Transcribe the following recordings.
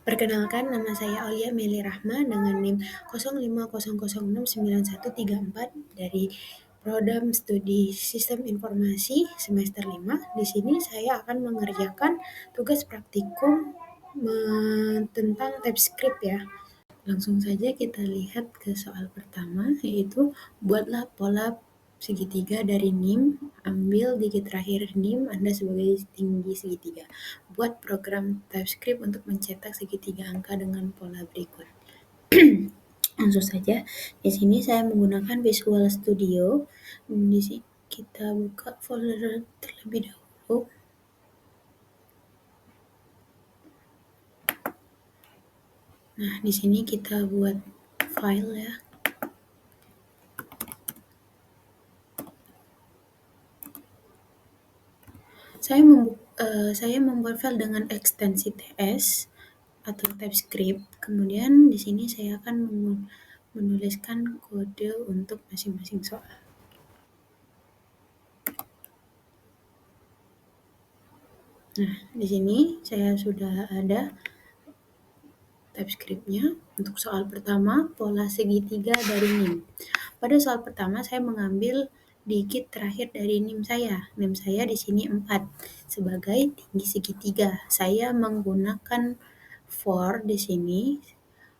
Perkenalkan, nama saya Aulia Meli Rahma dengan NIM 0500699134 dari Prodam Studi Sistem Informasi semester 5. Di sini saya akan mengerjakan tugas praktikum tentang TypeScript ya. Langsung saja kita lihat ke soal pertama, yaitu buatlah pola segitiga dari NIM, ambil digit terakhir NIM Anda sebagai tinggi segitiga. Buat program TypeScript untuk mencetak segitiga angka dengan pola berikut. Langsung saja, di sini saya menggunakan Visual Studio. Di sini kita buka folder terlebih dahulu. Nah, di sini kita buat file ya. Saya membuat file dengan ekstensi TS atau TypeScript. Kemudian di sini saya akan menuliskan kode untuk masing-masing soal. Nah, di sini saya sudah ada TypeScript-nya. Untuk soal pertama, pola segitiga dari NIM. Pada soal pertama, saya mengambil digit terakhir dari NIM saya. NIM saya di sini 4 sebagai tinggi segitiga. Saya menggunakan for di sini.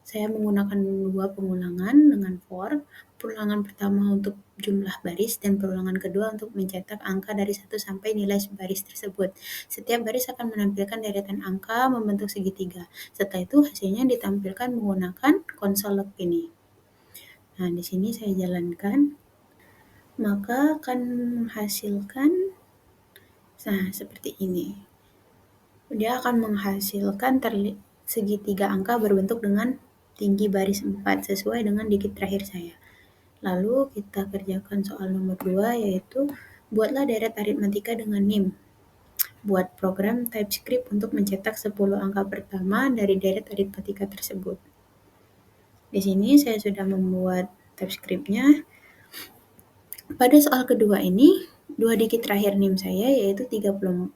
Saya menggunakan 2 pengulangan dengan for. Pengulangan pertama untuk jumlah baris dan pengulangan kedua untuk mencetak angka dari 1 sampai nilai baris tersebut. Setiap baris akan menampilkan deretan angka membentuk segitiga. Setelah itu hasilnya ditampilkan menggunakan konsol log ini. Nah, di sini saya jalankan, maka akan menghasilkan seperti ini. Dia akan menghasilkan segitiga angka berbentuk dengan tinggi baris 4 sesuai dengan digit terakhir saya. Lalu kita kerjakan soal nomor 2, yaitu buatlah deret aritmatika dengan NIM. Buat program TypeScript untuk mencetak 10 angka pertama dari deret aritmatika tersebut. Di sini saya sudah membuat TypeScript-nya. Pada soal kedua ini, 2 digit terakhir NIM saya yaitu 33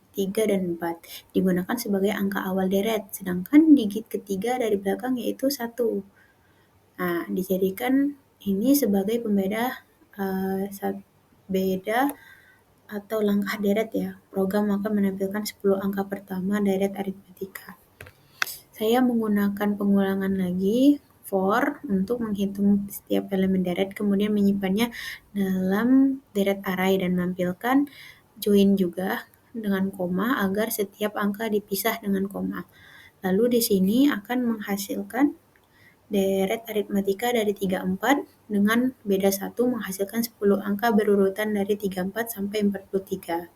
dan 4 digunakan sebagai angka awal deret, sedangkan digit ketiga dari belakang yaitu 1. Nah, dijadikan ini sebagai pembeda beda atau langkah deret ya. Program akan menampilkan 10 angka pertama deret aritmatika. Saya menggunakan pengulangan lagi for untuk menghitung setiap elemen deret, kemudian menyimpannya dalam deret array dan menampilkan join juga dengan koma agar setiap angka dipisah dengan koma. Lalu di sini akan menghasilkan deret aritmatika dari 34 dengan beda 1 menghasilkan 10 angka berurutan dari 34 sampai 43.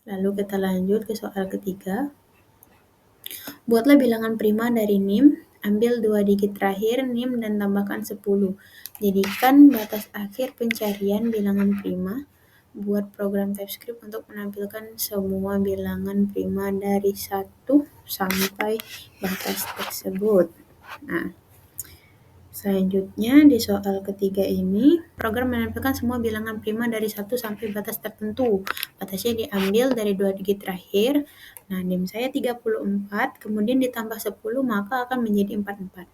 Lalu kita lanjut ke soal ketiga. Buatlah bilangan prima dari NIM, ambil 2 digit terakhir NIM dan tambahkan 10. Jadikan batas akhir pencarian bilangan prima. Buat program TypeScript untuk menampilkan semua bilangan prima dari 1 sampai batas tersebut. Nah, selanjutnya di soal ketiga ini, program menampilkan semua bilangan prima dari 1 sampai batas tertentu. Batasnya diambil dari 2 digit terakhir. Nah, NIM saya 34, kemudian ditambah 10, maka akan menjadi 44.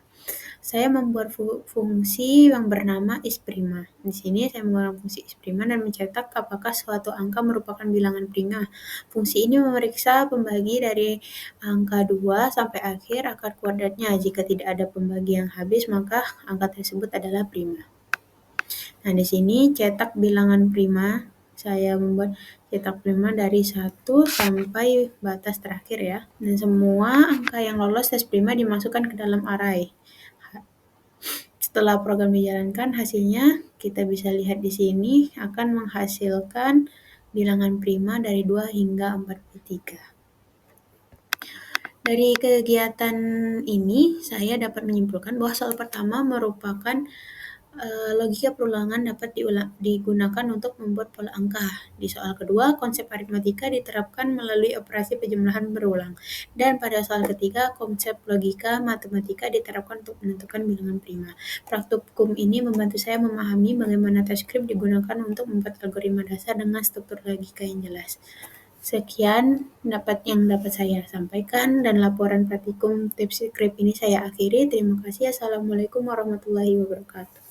Saya membuat fungsi yang bernama isPrima. Di sini saya menggunakan fungsi isPrima dan mencetak apakah suatu angka merupakan bilangan prima. Fungsi ini memeriksa pembagi dari angka 2 sampai akhir akar kuadratnya. Jika tidak ada pembagi yang habis, maka angka tersebut adalah prima. Nah, di sini cetak bilangan prima. Saya membuat cetak prima dari 1 sampai batas terakhir ya. Dan semua angka yang lolos tes prima dimasukkan ke dalam array. Setelah program dijalankan, hasilnya kita bisa lihat di sini akan menghasilkan bilangan prima dari 2 hingga 43. Dari kegiatan ini, saya dapat menyimpulkan bahwa soal pertama merupakan logika perulangan dapat digunakan untuk membuat pola angka. Di soal kedua, konsep aritmatika diterapkan melalui operasi penjumlahan berulang. Dan pada soal ketiga, konsep logika matematika diterapkan untuk menentukan bilangan prima. Praktikum ini membantu saya memahami bagaimana TypeScript digunakan untuk membuat algoritma dasar dengan struktur logika yang jelas. Sekian dapat saya sampaikan dan laporan praktikum tips script ini saya akhiri. Terima kasih. Assalamualaikum warahmatullahi wabarakatuh.